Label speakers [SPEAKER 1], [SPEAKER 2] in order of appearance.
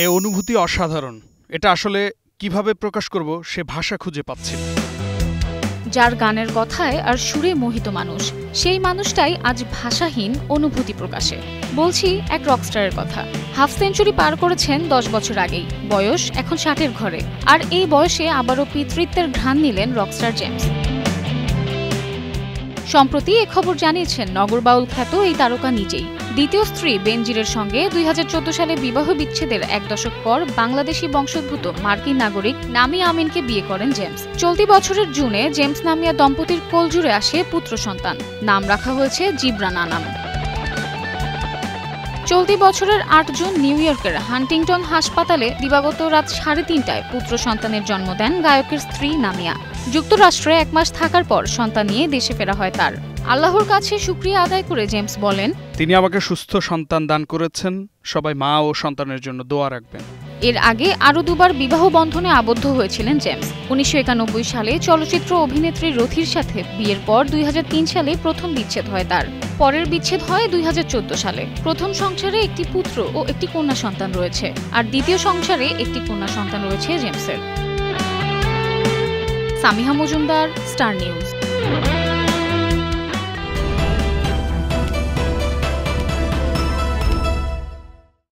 [SPEAKER 1] এ অনুভূতি অসাধারণ। এটা আসলে কিভাবে প্রকাশ করব সে ভাষা খুঁজে পাচ্ছি না।
[SPEAKER 2] যার গানের কথায় আর সুরে মোহিত মানুষ, সেই মানুষটাই আজ ভাষাহীন অনুভূতি প্রকাশে। বলছি এক রকস্টারের কথা। হাফ সেঞ্চুরি পার করেছেন 10 বছর আগেই, বয়স এখন 60-এর ঘরে। আর এই বয়সে আবারও পিতৃত্বের ঘ্রাণ নিলেন রকস্টার জেমস। সম্প্রতি এ খবর জানিয়েছেন নগরবাউল খ্যাত এই তারকা নিজেই। দ্বিতীয় স্ত্রী বেনজিরের সঙ্গে 2014 সালে বিবাহ বিচ্ছেদের 1 দশক পর বাংলাদেশি বংশোদ্ভূত মার্কিন নাগরিক নামিয়া আমিনকে বিয়ে করেন জেমস। চলতি বছরের জুনে জেমস নামিয়া দম্পতির কোলজুড়ে আসে পুত্র সন্তান। নাম রাখা হয়েছে জিব্রান আনাম। চলতি বছরের 8 জুন নিউ ইয়র্কের হান্টিংটন হাসপাতালে দিবাগত রাত 3:30টায় পুত্র সন্তানের জন্ম দেন গায়কের স্ত্রী নামিয়া। যুক্তরাষ্ট্রে 1 মাস থাকার পর সন্তান নিয়ে দেশে ফেরা হয় তার। আল্লাহর কাছে শুকরিয়া আদায় করে জেমস বলেন,
[SPEAKER 1] তিনি আমাকে সুস্থ সন্তান দান করেছেন। সবাই মা ও সন্তানের জন্য দোয়া রাখবেন।
[SPEAKER 2] এর আগে আরও দুবার বিবাহ বন্ধনে আবদ্ধ হয়েছিলেন জেমস। 1991 সালে চলচ্চিত্র অভিনেত্রী রথির সাথে বিয়ের পর 2003 সালে প্রথম বিচ্ছেদ হয় তার। পরের বিচ্ছেদ হয় 2014 সালে। প্রথম সংসারে একটি পুত্র ও একটি কন্যা সন্তান রয়েছে, আর দ্বিতীয় সংসারে একটি কন্যা সন্তান রয়েছে জেমসের। Samiha Majumdar, star news.